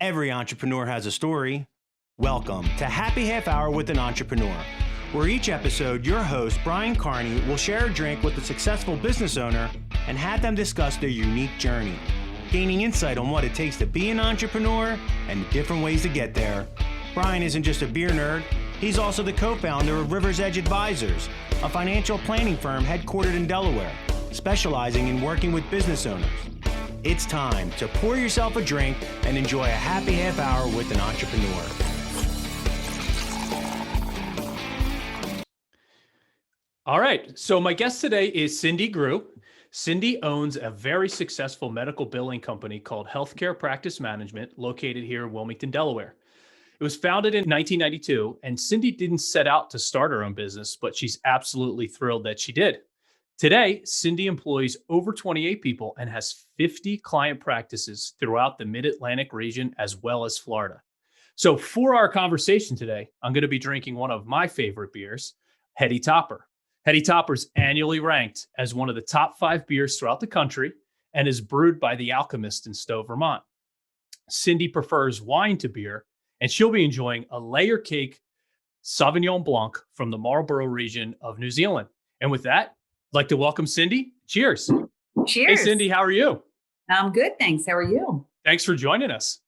Every entrepreneur has a story. Welcome to Happy Half Hour with an Entrepreneur, where each episode your host, Brian Carney, will share a drink with a successful business owner and have them discuss their unique journey, gaining insight on what it takes to be an entrepreneur and the different ways to get there. Brian isn't just a beer nerd, he's also the co-founder of River's Edge Advisors, a financial planning firm headquartered in Delaware, specializing in working with business owners. It's time to pour yourself a drink and enjoy a happy half hour with an entrepreneur. All right, so my guest today is Cindy Groux. Cindy owns a very successful medical billing company called Healthcare Practice Management, located here in Wilmington, Delaware. It was founded in 1992, and Cindy didn't set out to start her own business, but she's absolutely thrilled that she did. Today, Cindy employs over 28 people and has 50 client practices throughout the Mid-Atlantic region as well as Florida. So for our conversation today, I'm going to be drinking one of my favorite beers, Heady Topper. Heady Topper is annually ranked as one of the top 5 beers throughout the country and is brewed by The Alchemist in Stowe, Vermont. Cindy prefers wine to beer, and she'll be enjoying a layer cake Sauvignon Blanc from the Marlborough region of New Zealand. And with that, I'd like to welcome Cindy. Cheers. Cheers. Hey, Cindy, how are you? I'm good, thanks. How are you? Thanks for joining us.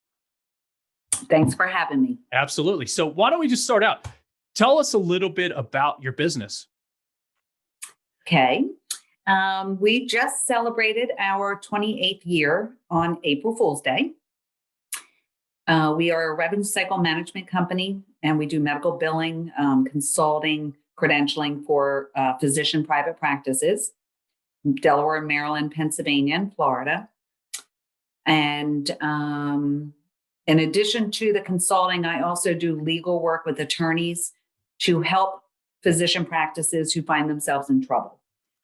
Thanks for having me. Absolutely. So why don't we just start out? Tell us a little bit about your business. Okay. We just celebrated our 28th year on April Fool's Day. We are a revenue cycle management company, and we do medical billing, consulting, credentialing for physician private practices, Delaware, Maryland, Pennsylvania, and Florida. And in addition to the consulting, I also do legal work with attorneys to help physician practices who find themselves in trouble.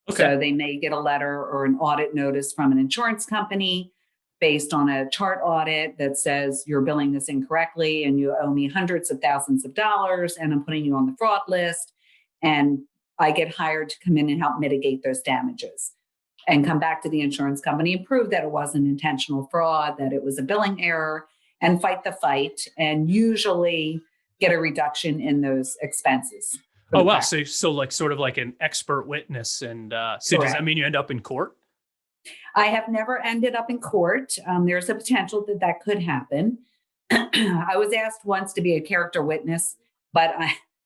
Okay. So they may get a letter or an audit notice from an insurance company based on a chart audit that says you're billing this incorrectly and you owe me hundreds of thousands of dollars and I'm putting you on the fraud list. And I get hired to come in and help mitigate those damages and come back to the insurance company and prove that it wasn't intentional fraud, that it was a billing error, and fight the fight and usually get a reduction in those expenses. Oh, wow. So like sort of like an expert witness. And so does that mean you end up in court? I have never ended up in court. There's a potential that that could happen. I was asked once to be a character witness, but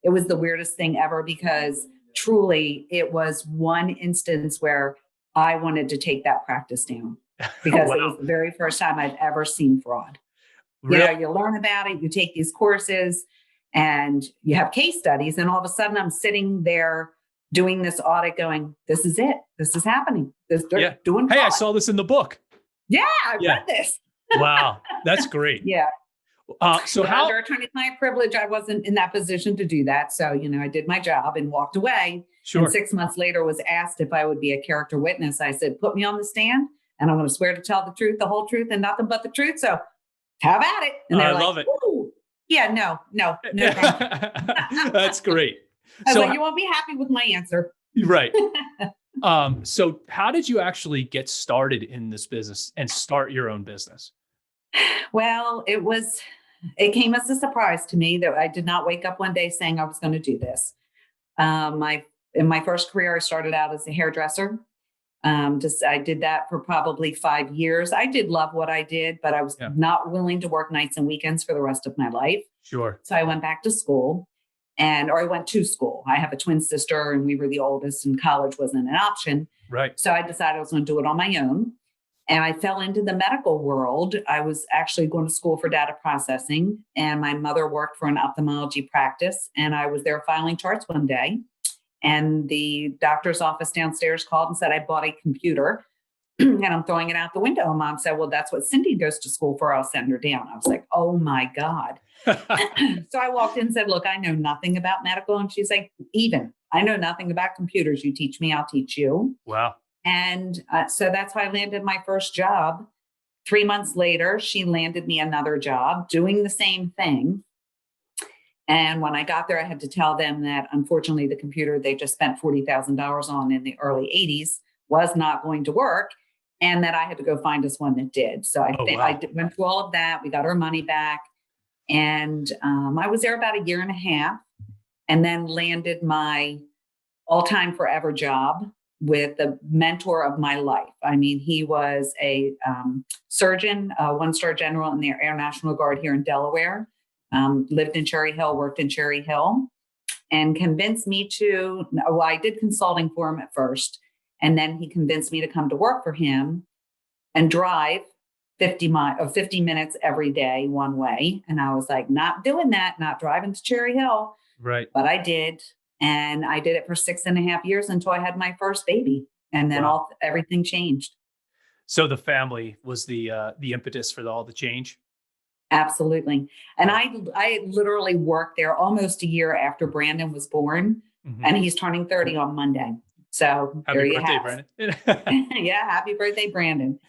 it was the weirdest thing ever because truly it was one instance where I wanted to take that practice down because It was the very first time I'd ever seen fraud. Really? You know, you learn about it, you take these courses and you have case studies, and all of a sudden I'm sitting there doing this audit going, this is it. This is happening. They're doing fraud. Hey, I saw this in the book. Yeah, I read this. Wow. That's great. Yeah. So under attorney-client privilege, I wasn't in that position to do that. So, I did my job and walked away. Sure. And 6 months later was asked if I would be a character witness. I said, put me on the stand and I'm going to swear to tell the truth, the whole truth, and nothing but the truth. So have at it. And I love it. Yeah, no. That's great. I was like, you won't be happy with my answer. Right. So how did you actually get started in this business and start your own business? Well, it came as a surprise to me that I did not wake up one day saying I was going to do this. In my first career, I started out as a hairdresser. I did that for probably 5 years. I did love what I did, but I was not willing to work nights and weekends for the rest of my life. Sure. So I went back to school or I went to school. I have a twin sister and we were the oldest and college wasn't an option. Right. So I decided I was going to do it on my own. And I fell into the medical world. I was actually going to school for data processing, and my mother worked for an ophthalmology practice. And I was there filing charts one day, and the doctor's office downstairs called and said, I bought a computer and I'm throwing it out the window. And Mom said, well, that's what Cindy goes to school for. I'll send her down. I was like, oh my God. So I walked in and said, look, I know nothing about medical. And she's like, I know nothing about computers. You teach me, I'll teach you. Wow. And so that's how I landed my first job. 3 months later, she landed me another job doing the same thing. And when I got there, I had to tell them that unfortunately, the computer they just spent $40,000 on in the early 80s was not going to work. and that I had to go find us one that did. So Oh, I wow. went through all of that. We got our money back. And I was there about a year and a half and then landed my all-time forever job with the mentor of my life. I mean, he was a surgeon, one-star general in the Air National Guard here in Delaware, lived in Cherry Hill, worked in Cherry Hill, and convinced me to, well, I did consulting for him at first, and then he convinced me to come to work for him and drive 50 minutes every day one way. And I was like, not doing that, not driving to Cherry Hill. Right. But I did. And I did it for 6.5 years until I had my first baby. And then Wow. everything changed. So the family was the impetus for all the change. Absolutely. And I literally worked there almost a year after Brandon was born, Mhm. and he's turning 30 on Monday. So there Happy you birthday, have it. Brandon. Yeah, happy birthday, Brandon.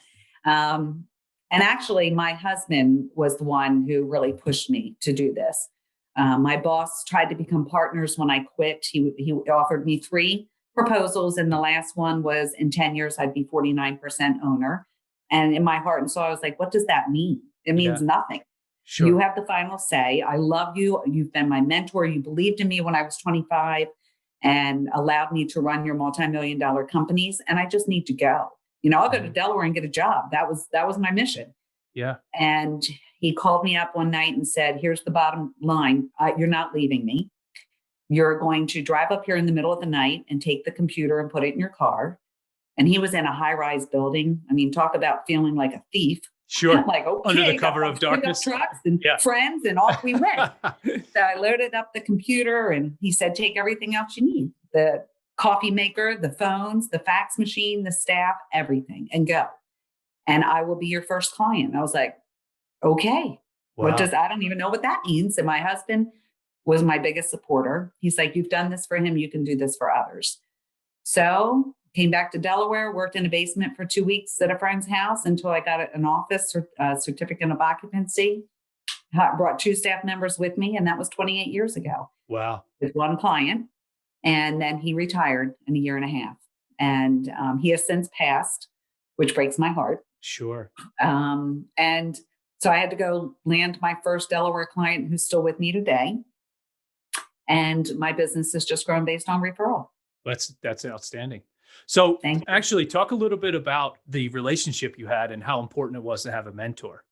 And actually, my husband was the one who really pushed me to do this. My boss tried to become partners when I quit. He offered me 3 proposals, and the last one was in 10 years, I'd be 49% owner. And in my heart and soul, I was like, what does that mean? It means Yeah. nothing. Sure. You have the final say. I love you. You've been my mentor. You believed in me when I was 25 and allowed me to run your multi-million-dollar companies. And I just need to go. I'll go to Delaware and get a job. That was my mission. Yeah. And he called me up one night and said, here's the bottom line. You're not leaving me. You're going to drive up here in the middle of the night and take the computer and put it in your car. And he was in a high-rise building. I mean, talk about feeling like a thief. Sure. Like, okay, Under the got cover my of pickup darkness. trucks and Yeah. friends, and off we went. So I loaded up the computer, and he said, take everything else you need. The coffee maker, the phones, the fax machine, the staff, everything, and go. And I will be your first client. I was like, okay, Wow. I don't even know what that means. And my husband was my biggest supporter. He's like, you've done this for him, you can do this for others. So came back to Delaware, worked in a basement for 2 weeks at a friend's house until I got an office certificate of occupancy. Brought 2 staff members with me, and that was 28 years ago. Wow. With one client. And then he retired in a year and a half. And he has since passed, which breaks my heart. Sure. And so I had to go land my first Delaware client who's still with me today. And my business has just grown based on referral. That's outstanding. So Thank you. actually talk a little bit about the relationship you had and how important it was to have a mentor.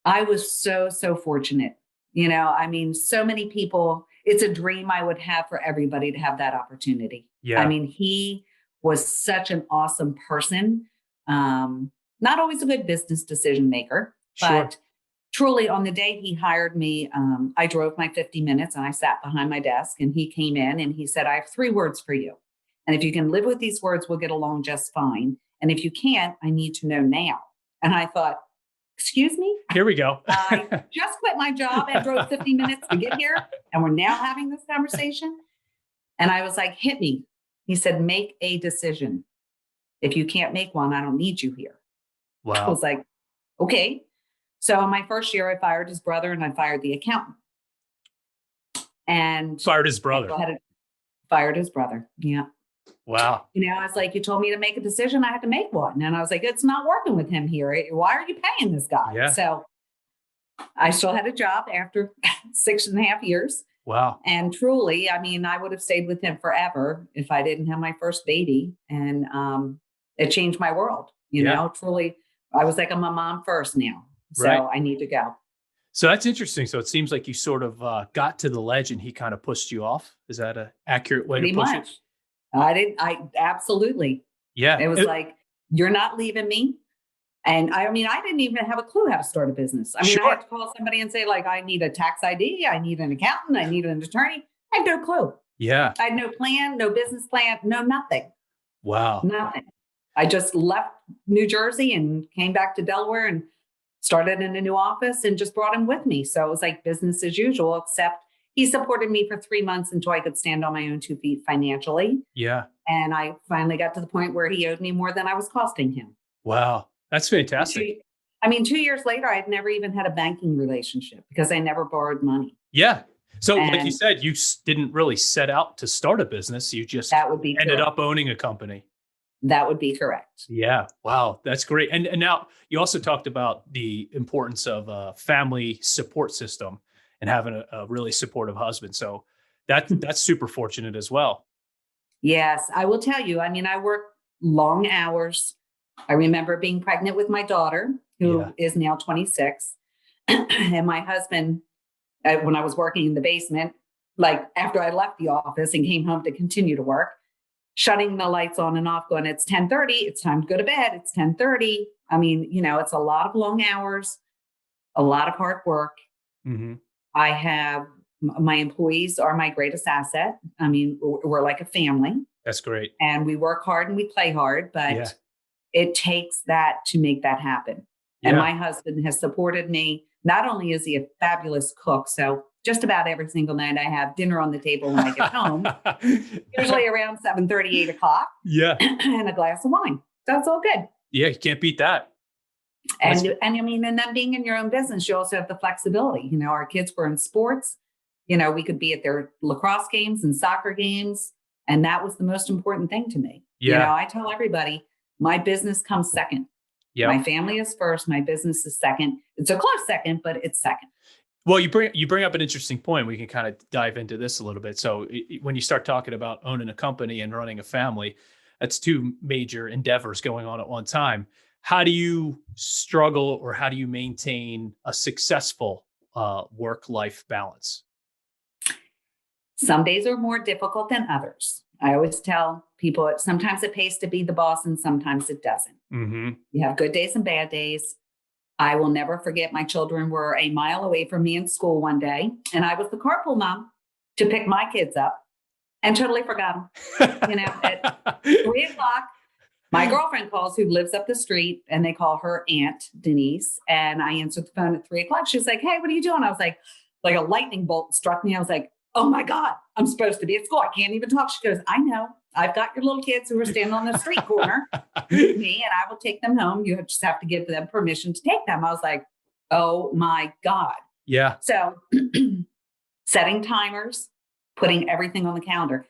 I was so fortunate. I mean, so many people, it's a dream I would have for everybody to have that opportunity. Yeah. I mean, he was such an awesome person. Not always a good business decision maker, Sure. but truly on the day he hired me, I drove my 50 minutes and I sat behind my desk, and he came in and he said, I have 3 words for you. And if you can live with these words, we'll get along just fine. And if you can't, I need to know now. And I thought, excuse me? Here we go. I just quit my job and drove 50 minutes to get here, and we're now having this conversation. And I was like, hit me. He said, make a decision. If you can't make one, I don't need you here. I Wow. was like, okay. So in my first year, I fired his brother and I fired the accountant. And Fired his brother. Fired his brother. Yeah. Wow. I was like, you told me to make a decision. I had to make one. And I was like, it's not working with him here. Why are you paying this guy? Yeah. So I still had a job after 6.5 years. Wow. And truly, I mean, I would have stayed with him forever if I didn't have my first baby. And it changed my world. Truly, I was like, I'm a mom first now. So Right. I need to go. So that's interesting. So it seems like you sort of got to the ledge and he kind of pushed you off. Is that an accurate way Pretty to push much. it? I absolutely. Yeah. It was like, you're not leaving me. And I mean, I didn't even have a clue how to start a business. I mean, Sure. I had to call somebody and say, like, I need a tax ID, I need an accountant, I need an attorney. I had no clue. Yeah. I had no plan, no business plan, no nothing. Wow. Nothing. I just left New Jersey and came back to Delaware and started in a new office and just brought him with me. So it was like business as usual, except he supported me for 3 months until I could stand on my own 2 feet financially. Yeah. And I finally got to the point where he owed me more than I was costing him. Wow. That's fantastic. 2 years later, I had never even had a banking relationship because I never borrowed money. Yeah. So like you And- said, you didn't really set out to start a business. You just That would be ended true. up owning a company. That would be correct. Yeah. Wow. That's great. And now you also talked about the importance of a family support system and having a really supportive husband. So that's super fortunate as well. Yes, I will tell you. I mean, I work long hours. I remember being pregnant with my daughter, Yeah. who is now 26, and my husband, when I was working in the basement, like after I left the office and came home to continue to work, shutting the lights on and off, going, it's 10:30, it's time to go to bed, it's 10:30. I mean, it's a lot of long hours, a lot of hard work. Hmm. I have my employees are my greatest asset. I mean, we're like a family That's great. and we work hard and we play hard, Yeah. but it takes that to make that happen. And Yeah. my husband has supported me. Not only is he a fabulous cook, so just about every single night I have dinner on the table when I get home, usually around 7:30, 8 o'clock, Yeah. and a glass of wine. That's all good. Yeah. You can't beat that. That's- And I mean, and then being in your own business, you also have the flexibility. Our kids were in sports. We could be at their lacrosse games and soccer games. And that was the most important thing to me. Yeah. I tell everybody, my business comes second. Yeah. My family is first. My business is second. It's a close second, but it's second. Well, you bring up an interesting point. We can kind of dive into this a little bit. So when you start talking about owning a company and running a family, that's two major endeavors going on at one time. How do you struggle or how do you maintain a successful work-life balance? Some days are more difficult than others. I always tell people sometimes it pays to be the boss and sometimes it doesn't. Mm-hmm. You have good days and bad days. I will never forget my children were a mile away from me in school one day, and I was the carpool mom to pick my kids up and totally forgot them. At 3 o'clock, my girlfriend calls who lives up the street and they call her Aunt Denise. And I answered the phone at 3 o'clock. She's like, hey, what are you doing? I was like a lightning bolt struck me. I was like, oh my God, I'm supposed to be at school. I can't even talk. She goes, I know. I've got your little kids who are standing on the street corner with me and I will take them home. You just have to give them permission to take them. I was like, oh my God. Yeah. So setting timers, putting everything on the calendar.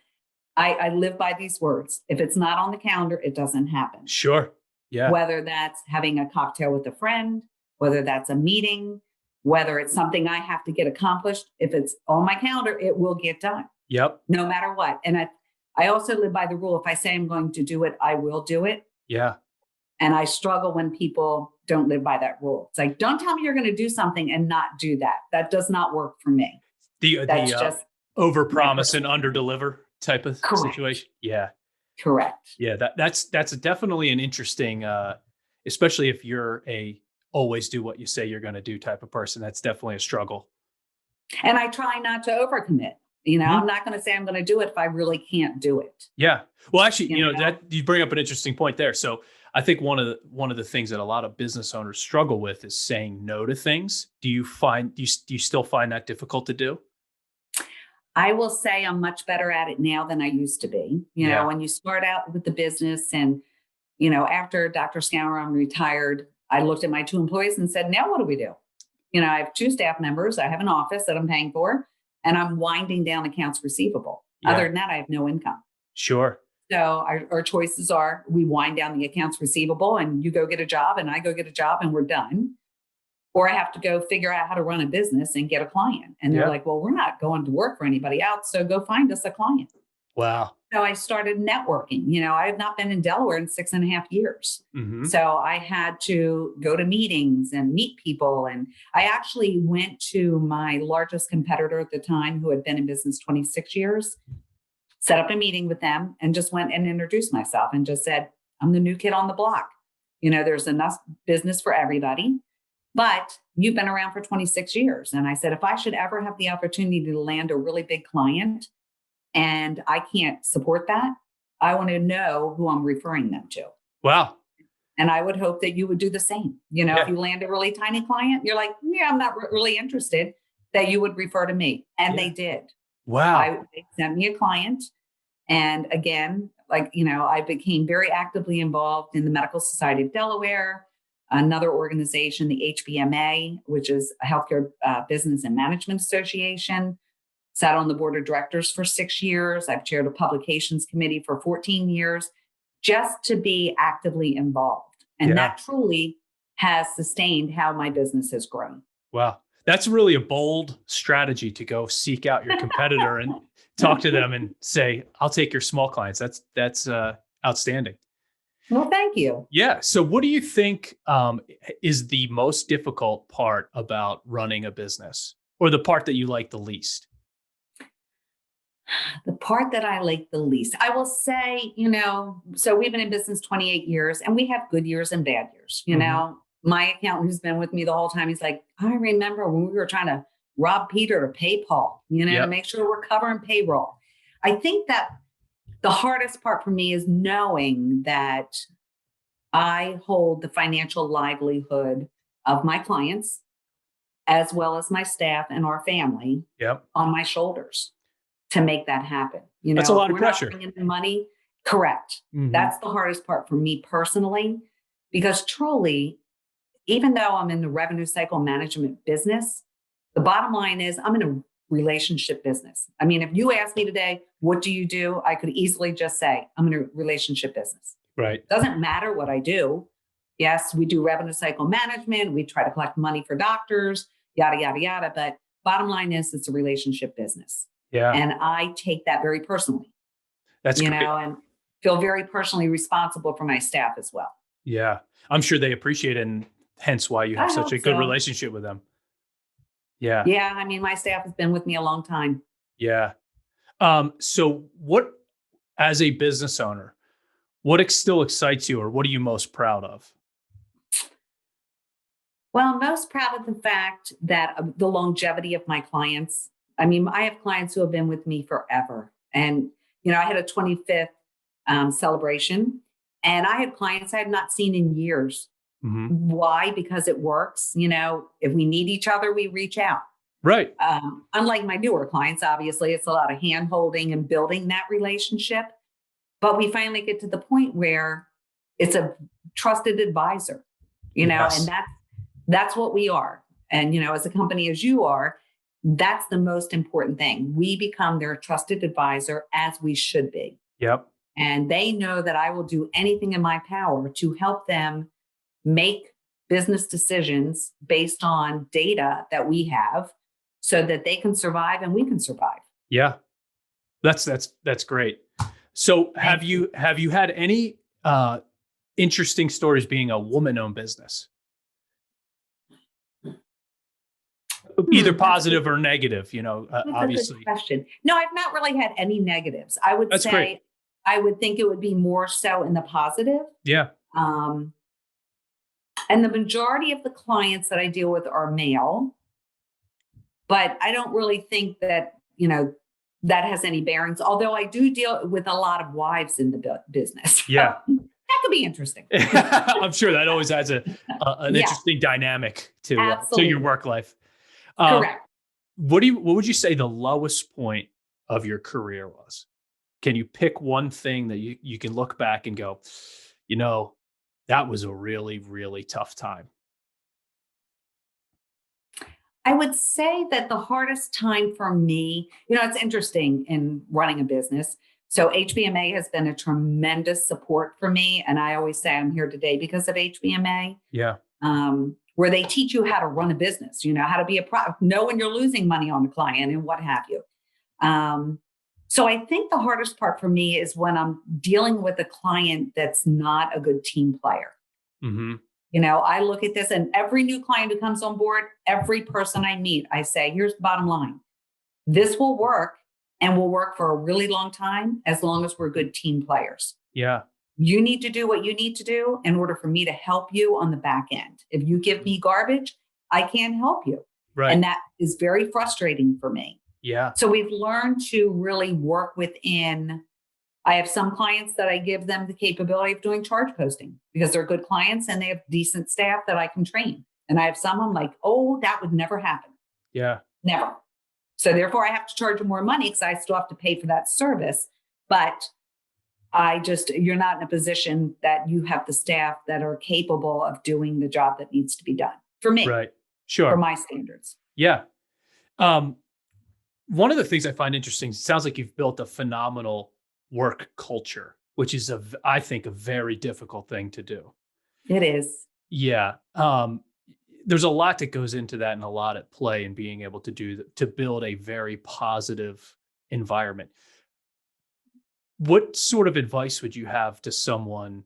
I live by these words. If it's not on the calendar, it doesn't happen. Sure. Yeah. Whether that's having a cocktail with a friend, whether that's a meeting, whether it's something I have to get accomplished, if it's on my calendar, it will get done. Yep. No matter what. And I also live by the rule. If I say I'm going to do it, I will do it. Yeah. And I struggle when people don't live by that rule. It's like, don't tell me you're going to do something and not do that. That does not work for me. That's just overpromise and underdeliver type of Correct. situation. Yeah. Correct. Yeah. That's definitely an interesting, especially if you're a always do what you say you're going to do type of person. That's definitely a struggle. And I try not to overcommit. I'm not going to say I'm going to do it if I really can't do it. Yeah. Well, actually, that you bring up an interesting point there. So I think one of the things that a lot of business owners struggle with is saying no to things. Do you still find that difficult to do? I will say I'm much better at it now than I used to be. When you start out with the business and, after Dr. Scouron retired, I looked at my 2 employees and said, now what do we do? I have 2 staff members. I have an office that I'm paying for, and I'm winding down accounts receivable. Yeah. Other than that, I have no income. Sure. So our choices are we wind down the accounts receivable and you go get a job and I go get a job and we're done. Or I have to go figure out how to run a business and get a client. And they're like, well, we're not going to work for anybody else. So go find us a client. Wow. So I started networking. I have not been in Delaware in 6.5 years. Mm-hmm. So I had to go to meetings and meet people. And I actually went to my largest competitor at the time, who had been in business 26 years, set up a meeting with them and just went and introduced myself and just said, I'm the new kid on the block. There's enough business for everybody, but you've been around for 26 years. And I said, if I should ever have the opportunity to land a really big client and I can't support that, I want to know who I'm referring them to. Wow. And I would hope that you would do the same. If you land a really tiny client, you're like, yeah, I'm not really interested, that you would refer to me. And they did. Wow. They sent me a client. And again, I became very actively involved in the Medical Society of Delaware, another organization, the HBMA, which is a Healthcare Business and Management Association. Sat on the board of directors for 6 years. I've chaired a publications committee for 14 years. just to be actively involved. And that truly has sustained how my business has grown. Wow. That's really a bold strategy to go seek out your competitor and talk to them and say, I'll take your small clients. That's outstanding. Well, thank you. Yeah. So what do you think is the most difficult part about running a business, or the part that you like the least? The part that I like the least, I will say, so we've been in business 28 years and we have good years and bad years. My accountant who's been with me the whole time, he's like, I remember when we were trying to rob Peter to pay Paul, to make sure we're covering payroll. I think that the hardest part for me is knowing that I hold the financial livelihood of my clients, as well as my staff and our family on my shoulders to make that happen. That's a lot of pressure. Not bringing in money. Correct. Mm-hmm. That's the hardest part for me personally, because truly, even though I'm in the revenue cycle management business, the bottom line is I'm in a relationship business. I mean, if you ask me today, what do you do? I could easily just say, I'm in a relationship business. Right. Doesn't matter what I do. Yes, we do revenue cycle management. We try to collect money for doctors, yada, yada, yada. But bottom line is it's a relationship business. Yeah. And I take that very personally. That's great. And feel very personally responsible for my staff as well. Yeah. I'm sure they appreciate it, and hence why you have such a good relationship with them. Yeah. Yeah. I mean, my staff has been with me a long time. Yeah. So what, as a business owner, what still excites you, or what are you most proud of? Well, I'm most proud of the fact that the longevity of my clients. I mean, I have clients who have been with me forever. And, I had a 25th celebration, and I had clients I had not seen in years. Mm-hmm. Why? Because it works. If we need each other, we reach out. Right. Unlike my newer clients, obviously, it's a lot of hand holding and building that relationship. But we finally get to the point where it's a trusted advisor, Yes. and that's what we are. And, as a company as you are, that's the most important thing. We become their trusted advisor, as we should be. Yep. And they know that I will do anything in my power to help them make business decisions based on data that we have, so that they can survive and we can survive. Yeah. That's great. So have you had any interesting stories being a woman-owned business? Either positive or negative, That's obviously. a good question. No, I've not really had any negatives. I would That's say great. I would think it would be more so in the positive. Yeah. And the majority of the clients that I deal with are male, but I don't really think that, that has any bearings. Although I do deal with a lot of wives in the business. Yeah. That could be interesting. I'm sure that always adds an interesting dynamic to your work life. Correct. What would you say the lowest point of your career was? Can you pick one thing that you can look back and go, that was a really, really tough time? I would say that the hardest time for me, it's interesting in running a business. So HBMA has been a tremendous support for me. And I always say I'm here today because of HBMA. Yeah. Where they teach you how to run a business, how to be know when you're losing money on a client and what have you. So I think the hardest part for me is when I'm dealing with a client that's not a good team player. Mm-hmm. I look at this, and every new client who comes on board, every person I meet, I say, here's the bottom line. This will work, and will work for a really long time, as long as we're good team players. Yeah. You need to do what you need to do in order for me to help you on the back end. If you give me garbage, I can't help you. Right. And that is very frustrating for me. Yeah. So we've learned to really work within. I have some clients that I give them the capability of doing charge posting because they're good clients and they have decent staff that I can train. And I have some I'm like, oh, that would never happen. Yeah. Never. So therefore I have to charge them more money because I still have to pay for that service. But you're not in a position that you have the staff that are capable of doing the job that needs to be done for me. Right. Sure. For my standards. Yeah. One of the things I find interesting, it sounds like you've built a phenomenal work culture which is I think a very difficult thing to do. It is. Yeah. There's a lot that goes into that and a lot at play in being able to to build a very positive environment. What sort of advice would you have to someone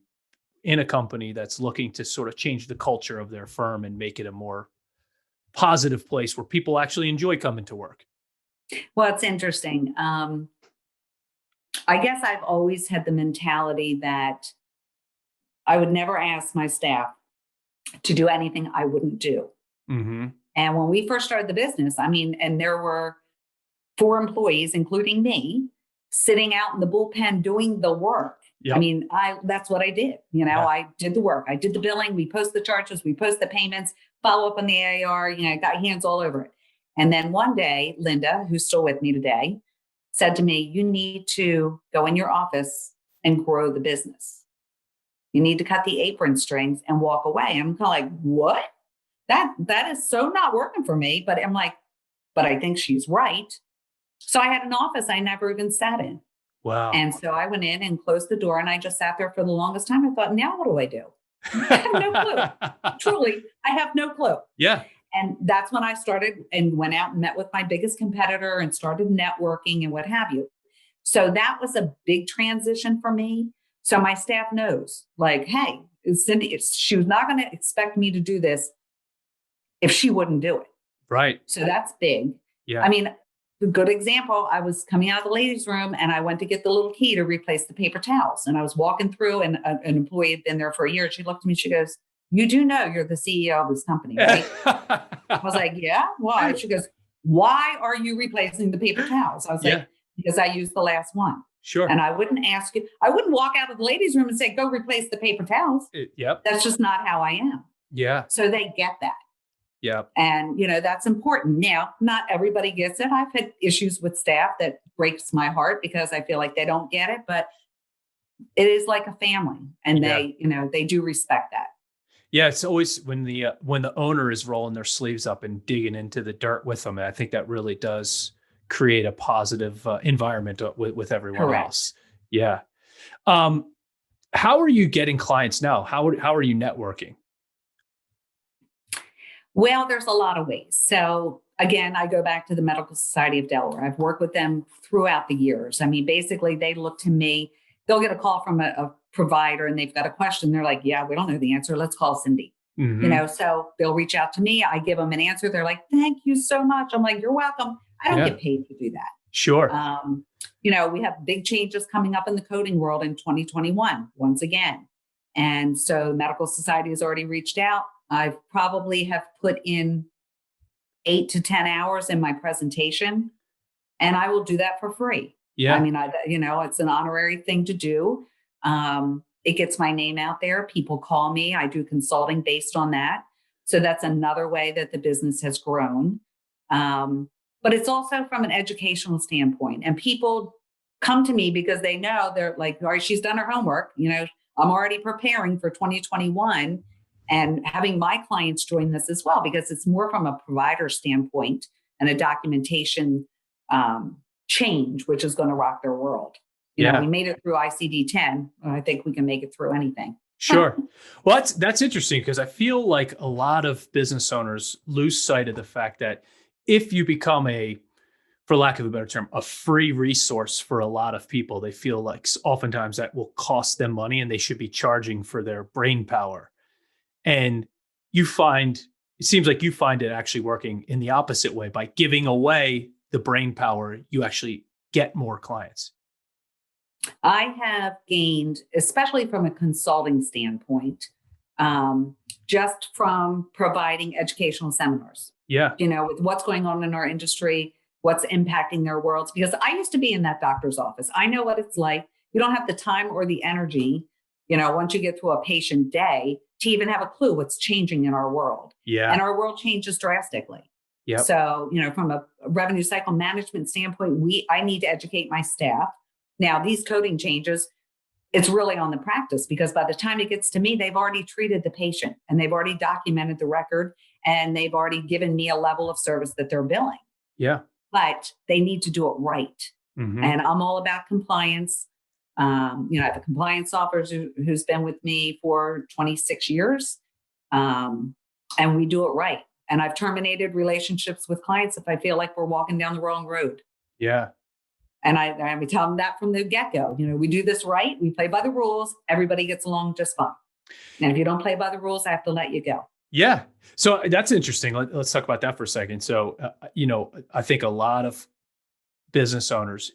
in a company that's looking to sort of change the culture of their firm and make it a more positive place where people actually enjoy coming to work? Well, it's interesting. I guess I've always had the mentality that I would never ask my staff to do anything I wouldn't do. Mm-hmm. And when we first started the business, I mean, and there were 4 employees, including me, sitting out in the bullpen doing the work. Yep. I mean, that's what I did. Yeah. I did the work. I did the billing. We post the charges. We post the payments, follow up on the AR, got hands all over it. And then one day, Linda, who's still with me today, said to me, you need to go in your office and grow the business. You need to cut the apron strings and walk away. I'm kind of like, what? That is so not working for me. But I'm like, but I think she's right. So I had an office I never even sat in. Wow. And so I went in and closed the door and I just sat there for the longest time. I thought, now what do I do? I have no clue. Truly, I have no clue. Yeah. And that's when I started and went out and met with my biggest competitor and started networking and what have you. So that was a big transition for me. So my staff knows, like, hey, Cindy, she was not going to expect me to do this if she wouldn't do it. Right. So that's big. Yeah. I mean, a good example, I was coming out of the ladies' room and I went to get the little key to replace the paper towels. And I was walking through and an employee had been there for a year. She looked at me, she goes, you do know you're the CEO of this company, right? I was like, yeah, why? She goes, why are you replacing the paper towels? I was like, because I used the last one. Sure. And I wouldn't ask you, I wouldn't walk out of the ladies' room and say, go replace the paper towels. Yep. That's just not how I am. Yeah. So they get that. Yeah. And, that's important. Now, not everybody gets it. I've had issues with staff that breaks my heart because I feel like they don't get it, but it is like a family and they do respect that. Yeah. It's always when the owner is rolling their sleeves up and digging into the dirt with them. I think that really does create a positive environment with everyone Correct. else. Yeah. How are you getting clients now? How are you networking? Well, there's a lot of ways. So again, I go back to the Medical Society of Delaware. I've worked with them throughout the years. I mean, basically they look to me, they'll get a call from a provider and they've got a question. They're like, yeah, we don't know the answer. Let's call Cindy. Mm-hmm. So they'll reach out to me. I give them an answer. They're like, thank you so much. I'm like, you're welcome. I don't get paid to do that. Sure. We have big changes coming up in the coding world in 2021, once again. And so Medical Society has already reached out. I probably have put in 8 to 10 hours in my presentation, and I will do that for free. Yeah. I mean, it's an honorary thing to do. It gets my name out there. People call me. I do consulting based on that. So that's another way that the business has grown. But it's also from an educational standpoint. And people come to me because they know they're like, all right, she's done her homework. I'm already preparing for 2021 and having my clients join this as well, because it's more from a provider standpoint and a documentation change, which is going to rock their world. We made it through ICD-10. I think we can make it through anything. Sure. Well, that's interesting because I feel like a lot of business owners lose sight of the fact that if you become for lack of a better term, a free resource for a lot of people, they feel like oftentimes that will cost them money and they should be charging for their brain power. And it seems like you find it actually working in the opposite way. By giving away the brain power, you actually get more clients. I have gained, especially from a consulting standpoint, just from providing educational seminars. Yeah. With what's going on in our industry, what's impacting their worlds. Because I used to be in that doctor's office. I know what it's like. You don't have the time or the energy, once you get through a patient day to even have a clue what's changing in our world. Yeah. And our world changes drastically. Yeah. So, from a revenue cycle management standpoint, I need to educate my staff. Now, these coding changes, it's really on the practice, because by the time it gets to me, they've already treated the patient and they've already documented the record and they've already given me a level of service that they're billing. Yeah. But they need to do it right. Mm-hmm. And I'm all about compliance. I have a compliance officer who's been with me for 26 years. And we do it right. And I've terminated relationships with clients if I feel like we're walking down the wrong road. Yeah. And I would tell them that from the get-go. We do this right. We play by the rules. Everybody gets along just fine. And if you don't play by the rules, I have to let you go. Yeah. So that's interesting. Let's talk about that for a second. So, I think a lot of business owners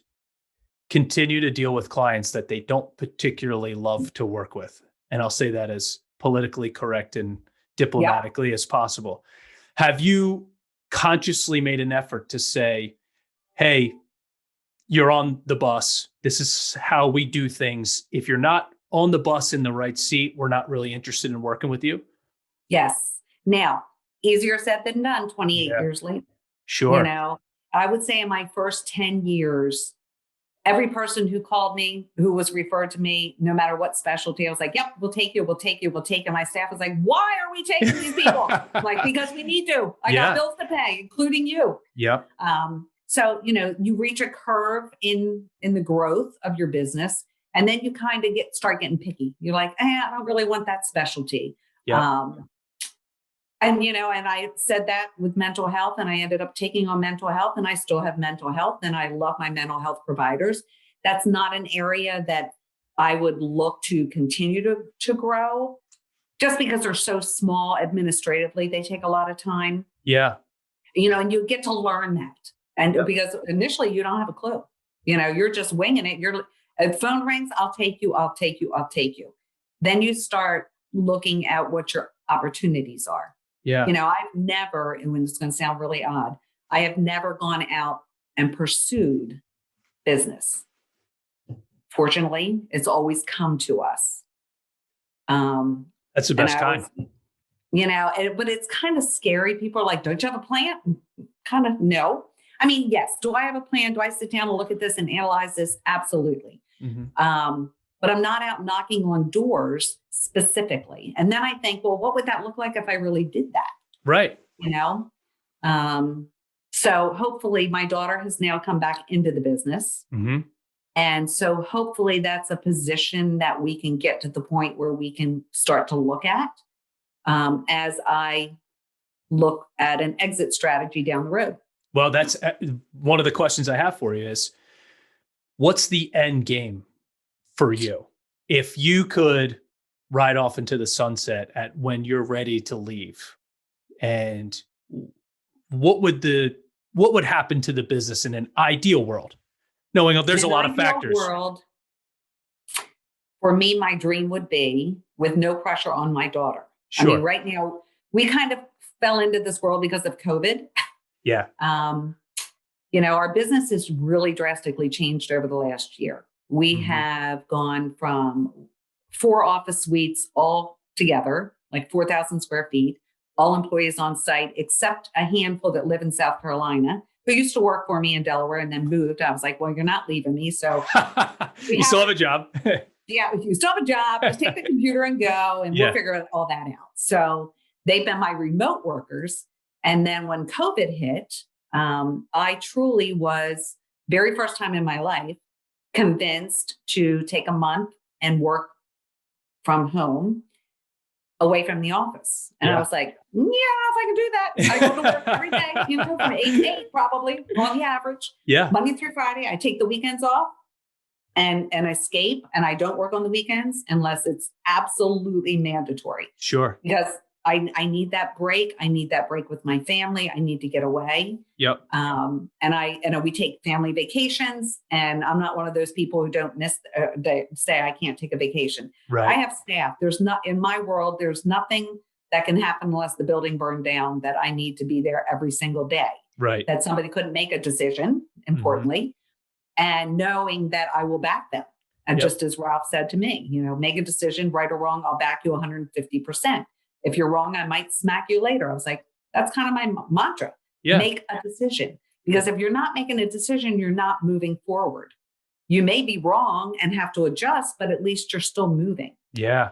continue to deal with clients that they don't particularly love to work with. And I'll say that as politically correct and diplomatically as possible. Have you consciously made an effort to say, hey, you're on the bus. This is how we do things. If you're not on the bus in the right seat, we're not really interested in working with you? Yes. Now, easier said than done 28 years later. Sure. I would say in my first 10 years, every person who called me, who was referred to me, no matter what specialty, I was like, yep, we'll take you, we'll take you, we'll take you. My staff was like, why are we taking these people? Like, because we need to. I got bills to pay, including you. Yep. So, you reach a curve in the growth of your business, and then you kind of start getting picky. You're like, I don't really want that specialty. Yeah. And I said that with mental health, and I ended up taking on mental health, and I still have mental health, and I love my mental health providers. That's not an area that I would look to continue to grow, just because they're so small administratively. They take a lot of time. Yeah. And you get to learn that. And because initially you don't have a clue, you're just winging it. If phone rings, I'll take you, I'll take you, I'll take you. Then you start looking at what your opportunities are. Yeah. I've never, and when it's going to sound really odd, I have never gone out and pursued business. Fortunately, it's always come to us. That's the best kind. But it's kind of scary. People are like, don't you have a plan? Kind of, no. I mean, yes. Do I have a plan? Do I sit down and look at this and analyze this? Absolutely. Mm-hmm. But I'm not out knocking on doors specifically. And then I think, well, what would that look like if I really did that? Right. So hopefully my daughter has now come back into the business. Mm-hmm. And so hopefully that's a position that we can get to the point where we can start to look at as I look at an exit strategy down the road. Well, that's one of the questions I have for you is, what's the end game for you? If you could ride off into the sunset at when you're ready to leave, and what would happen to the business in an ideal world? Knowing there's a lot of factors. World, for me, my dream would be with no pressure on my daughter. Sure. I mean, right now we kind of fell into this world because of COVID. Yeah. Our business has really drastically changed over the last year. We mm-hmm. have gone from 4 office suites all together, like 4,000 square feet, all employees on site, except a handful that live in South Carolina, who used to work for me in Delaware and then moved. I was like, well, you're not leaving me. So you still have a job. Yeah. If you still have a job, just take the computer and go, and we'll figure all that out. So they've been my remote workers. And then when COVID hit, I truly was, very first time in my life, convinced to take a month and work from home away from the office. And I was like, yeah, if I can do that. I go to work every day, from 8 to 8, probably on the average. Yeah. Monday through Friday. I take the weekends off and escape. And I don't work on the weekends unless it's absolutely mandatory. Sure. Because I need that break. I need that break with my family. I need to get away. Yep. And we take family vacations, and I'm not one of those people who don't miss, they say I can't take a vacation. Right. I have staff. In my world, there's nothing that can happen unless the building burned down that I need to be there every single day. Right. That somebody couldn't make a decision, importantly, and knowing that I will back them. And just as Ralph said to me, make a decision, right or wrong, I'll back you 150%. If you're wrong, I might smack you later. I was like, that's kind of my mantra. Yeah. Make a decision. Because if you're not making a decision, you're not moving forward. You may be wrong and have to adjust, but at least you're still moving. Yeah.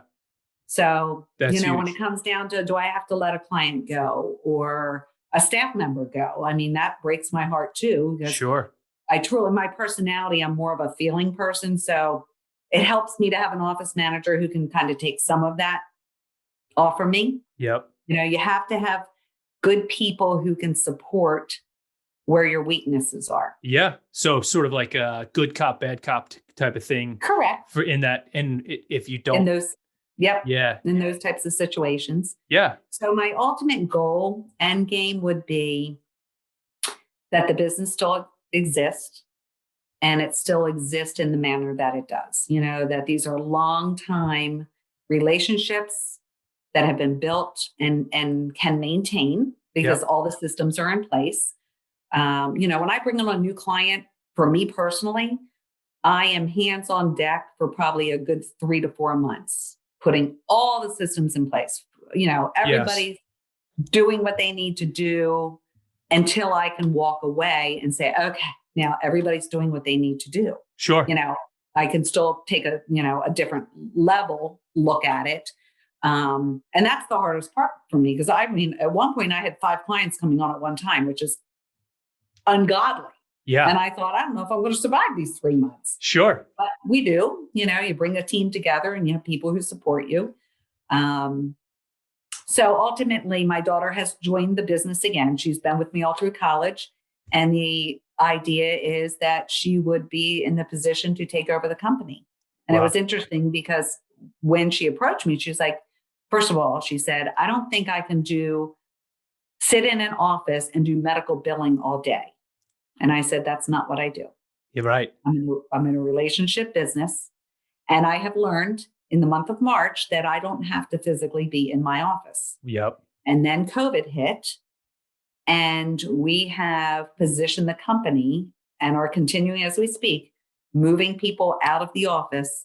So, that's huge. When it comes down to, do I have to let a client go or a staff member go? I mean, that breaks my heart too. Sure. My personality, I'm more of a feeling person. So it helps me to have an office manager who can kind of take some of that off of me. Yep. You have to have good people who can support where your weaknesses are. Yeah. So sort of like a good cop, bad cop type of thing Correct. for in that. And if you In don't, those, yep, yeah, in those types of situations. yeah, So my ultimate goal, end game, would be that the business still exists and it still exists in the manner that it does. That these are long time relationships that have been built and can maintain because Yep. all the systems are in place. When I bring on a new client, for me personally, I am hands on deck for probably a good 3 to 4 months, putting all the systems in place. Yes. Everybody's doing what they need to do until I can walk away and say, okay, now everybody's doing what they need to do. Sure. I can still take a different level look at it. And that's the hardest part for me. Because at one point I had 5 clients coming on at one time, which is ungodly. Yeah. And I thought, I don't know if I'm going to survive these 3 months. Sure. But we do. You bring a team together and you have people who support you. So ultimately, my daughter has joined the business again. She's been with me all through college. And the idea is that she would be in the position to take over the company. And It was interesting because when she approached me, she was like, first of all, she said, I don't think I can sit in an office and do medical billing all day. And I said, that's not what I do. You're right. I'm in a relationship business. And I have learned in the month of March that I don't have to physically be in my office. Yep. And then COVID hit. And we have positioned the company and are continuing as we speak, moving people out of the office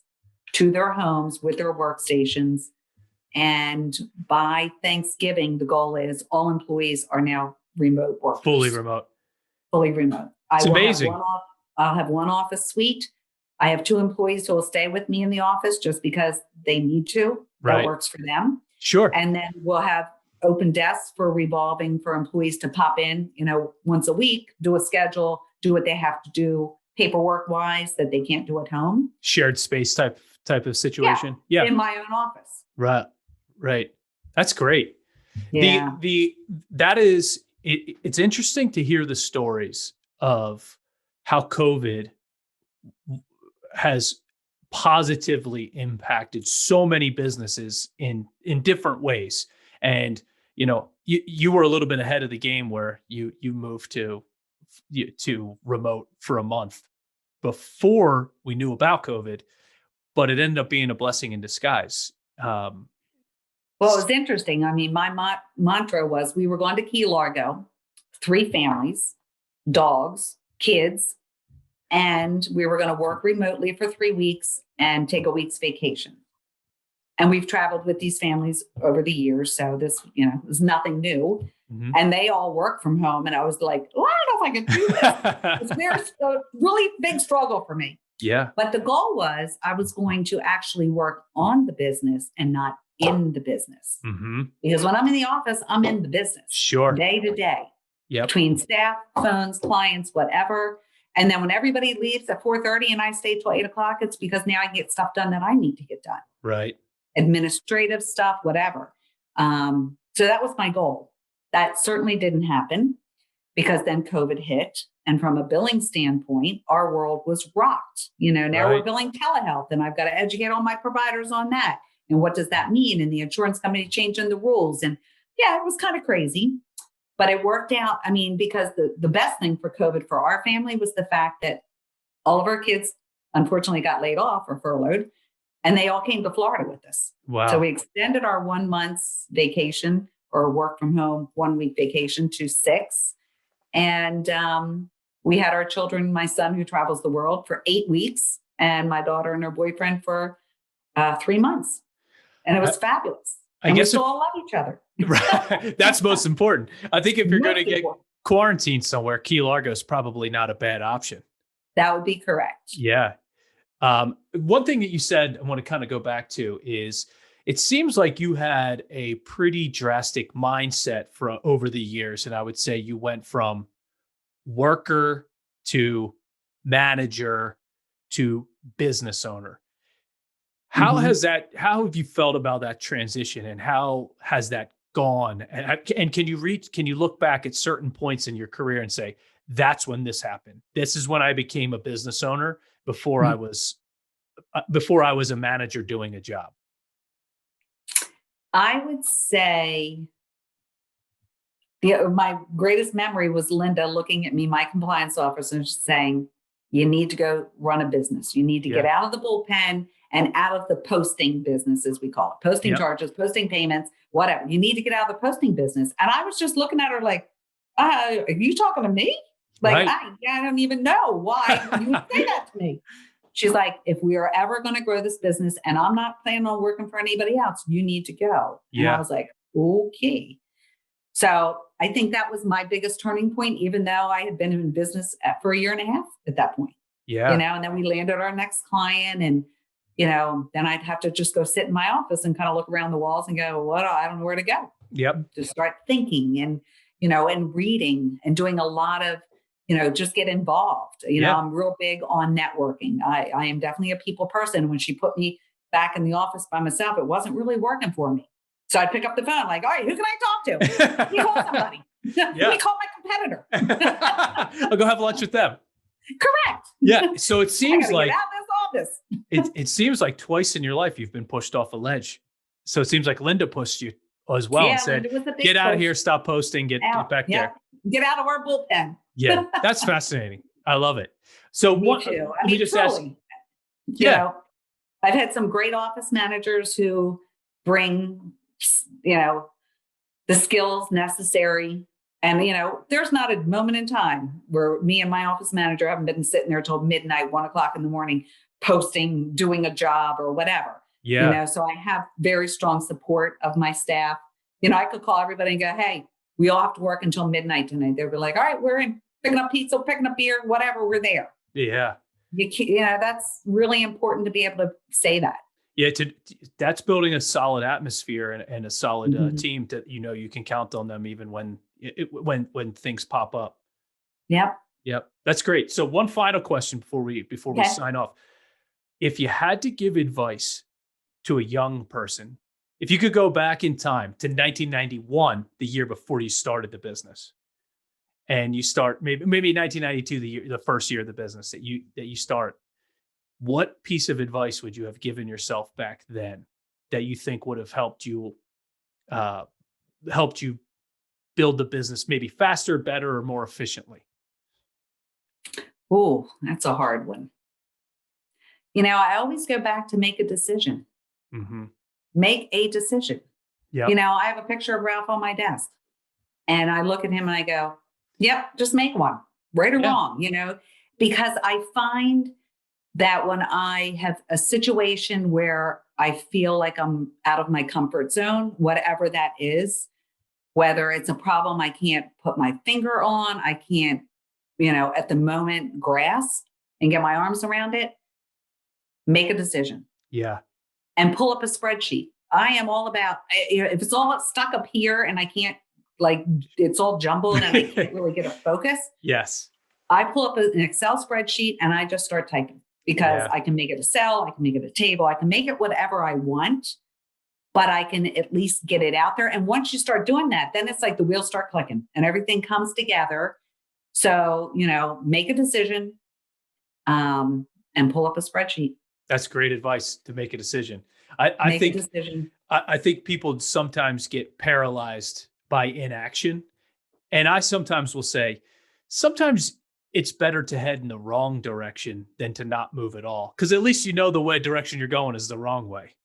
to their homes with their workstations. And by Thanksgiving, the goal is all employees are now remote workers. Fully remote. Fully remote. It's amazing. I'll have one office suite. I have 2 employees who will stay with me in the office just because they need to. Right. That works for them. Sure. And then we'll have open desks for revolving for employees to pop in, once a week, do a schedule, do what they have to do paperwork wise that they can't do at home. Shared space type of situation. Yeah. In my own office. Right. That's great. Yeah. It's interesting to hear the stories of how COVID has positively impacted so many businesses in different ways. And, you were a little bit ahead of the game where you moved to remote for a month before we knew about COVID, but it ended up being a blessing in disguise. Well, it was interesting. My mantra was we were going to Key Largo, 3 families, dogs, kids, and we were going to work remotely for 3 weeks and take a week's vacation. And we've traveled with these families over the years. So this, is nothing new. Mm-hmm. And they all work from home. And I was like, oh, I don't know if I can do this. It's a really big struggle for me. Yeah. But the goal was I was going to actually work on the business and not in the business. Mm-hmm. Because when I'm in the office, I'm in the business. Sure. Day to day. Yep. Between staff, phones, clients, whatever. And then when everybody leaves at 4:30 and I stay till 8 o'clock, it's because now I can get stuff done that I need to get done. Right. Administrative stuff, whatever. So that was my goal. That certainly didn't happen because then COVID hit. And from a billing standpoint, our world was rocked. Now We're billing telehealth and I've got to educate all my providers on that. And what does that mean? And the insurance company changing the rules. And yeah, it was kind of crazy, but it worked out. Because the best thing for COVID for our family was the fact that all of our kids unfortunately got laid off or furloughed. And they all came to Florida with us. Wow. So we extended our 1 month's vacation or work from home 1 week vacation to 6. And we had our children, my son who travels the world for 8 weeks and my daughter and her boyfriend for 3 months. And it was fabulous. And we still all love each other. Right. That's most important. I think if you're going to get quarantined somewhere, Key Largo is probably not a bad option. That would be correct. Yeah. One thing that you said I want to kind of go back to is it seems like you had a pretty drastic mindset for over the years. And I would say you went from worker to manager to business owner. How how have you felt about that transition, and how has that gone? And can you look back at certain points in your career and say, that's when this happened. This is when I became a business owner before I was a manager doing a job. I would say my greatest memory was Linda looking at me, my compliance officer, and saying, you need to go run a business. You need to get out of the bullpen and out of the posting business, as we call it, posting charges, posting payments, whatever. You need to get out of the posting business. And I was just looking at her like, are you talking to me? Like, I don't even know why you would say that to me. She's like, if we are ever going to grow this business and I'm not planning on working for anybody else, you need to go. And I was like, okay. So I think that was my biggest turning point, even though I had been in business for a year and a half at that point. Yeah. And then we landed our next client, and, then I'd have to just go sit in my office and kind of look around the walls and go, I don't know where to go. Yep. To start thinking and, and reading and doing a lot of, just get involved. I'm real big on networking. I am definitely a people person. When she put me back in the office by myself, it wasn't really working for me. So I'd pick up the phone like, all right, who can I talk to? Let me call somebody. Let me call my competitor. I'll go have lunch with them. Correct. Yeah. So it seems like get out of this office. it seems like twice in your life you've been pushed off a ledge. So it seems like Linda pushed you as well and said, get out of here, stop posting, get back there. Get out of our bullpen. Yeah, that's fascinating. I love it. So me too. Let me just ask. I've had some great office managers who bring, the skills necessary. And, there's not a moment in time where me and my office manager haven't been sitting there till midnight, 1:00 in the morning, posting, doing a job or whatever. Yeah. So I have very strong support of my staff. I could call everybody and go, hey, we all have to work until midnight tonight. They'd be like, all right, we're in, picking up pizza, picking up beer, whatever, we're there. Yeah. That's really important to be able to say that. Yeah. That's building a solid atmosphere and a solid team that, you can count on them even when things pop up. Yep. Yep. That's great. So one final question before we sign off. If you had to give advice to a young person, if you could go back in time to 1991, the year before you started the business, and you start maybe 1992, the first year of the business that you start, what piece of advice would you have given yourself back then that you think would have helped you build the business maybe faster, better, or more efficiently? Oh, that's a hard one. I always go back to make a decision. Mm-hmm. Make a decision. Yeah. I have a picture of Ralph on my desk, and I look at him and I go, yep, just make one, right or wrong, because I find that when I have a situation where I feel like I'm out of my comfort zone, whatever that is, whether it's a problem I can't put my finger on, I can't, at the moment grasp and get my arms around it, make a decision. Yeah. And pull up a spreadsheet. I am all about, if it's all stuck up here and I can't, it's all jumbled and I can't really get a focus. Yes. I pull up an Excel spreadsheet and I just start typing, because I can make it a cell, I can make it a table, I can make it whatever I want, but I can at least get it out there. And once you start doing that, then it's like the wheels start clicking and everything comes together. So, make a decision and pull up a spreadsheet. That's great advice, to make a decision. I think people sometimes get paralyzed by inaction. And I sometimes will say, sometimes it's better to head in the wrong direction than to not move at all. Because at least the direction you're going is the wrong way.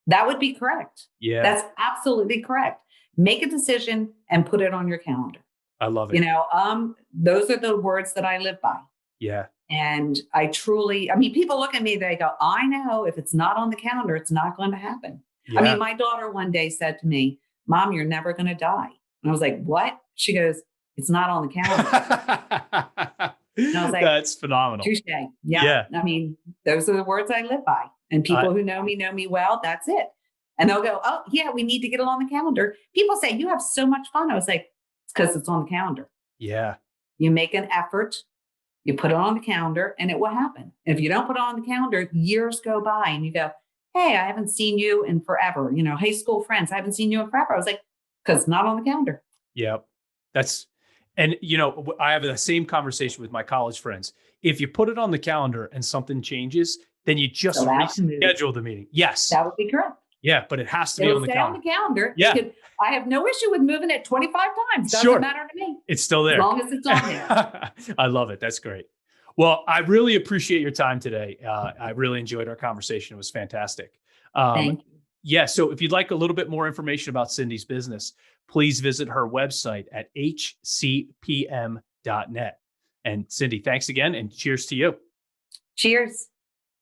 That would be correct. Yeah. That's absolutely correct. Make a decision and put it on your calendar. I love it. Those are the words that I live by. Yeah. And people look at me, they go, I know if it's not on the calendar, it's not going to happen. Yeah. My daughter one day said to me, Mom, you're never going to die. And I was like, what? She goes, it's not on the calendar. And I was like, that's phenomenal. Touche. Yeah. Those are the words I live by. And people who know me well, that's it. And they'll go, oh yeah, we need to get it on the calendar. People say, you have so much fun. I was like, it's because it's on the calendar. Yeah. You make an effort, you put it on the calendar, and it will happen. If you don't put it on the calendar, years go by and you go, hey, I haven't seen you in forever. High school friends, I haven't seen you in forever. I was like, because not on the calendar. Yeah. And I have the same conversation with my college friends. If you put it on the calendar and something changes, then you just reschedule the meeting. Yes. That would be correct. Yeah, but it has to be on the calendar. On the calendar. Yeah. I have no issue with moving it 25 times. Doesn't matter to me. It's still there. As long as it's on there. I love it. That's great. Well, I really appreciate your time today. I really enjoyed our conversation. It was fantastic. Thank you. Yeah. So if you'd like a little bit more information about Cindy's business, please visit her website at hcpm.net. And Cindy, thanks again, and cheers to you. Cheers.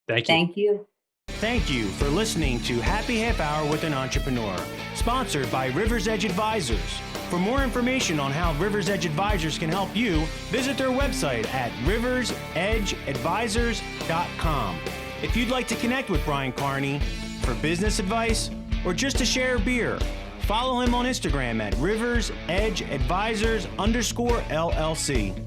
Thank you. Thank you. Thank you for listening to Happy Half Hour with an Entrepreneur, sponsored by Rivers Edge Advisors. For more information on how Rivers Edge Advisors can help you, visit their website at riversedgeadvisors.com. If you'd like to connect with Brian Carney for business advice or just to share a beer, follow him on Instagram at riversedgeadvisors_LLC.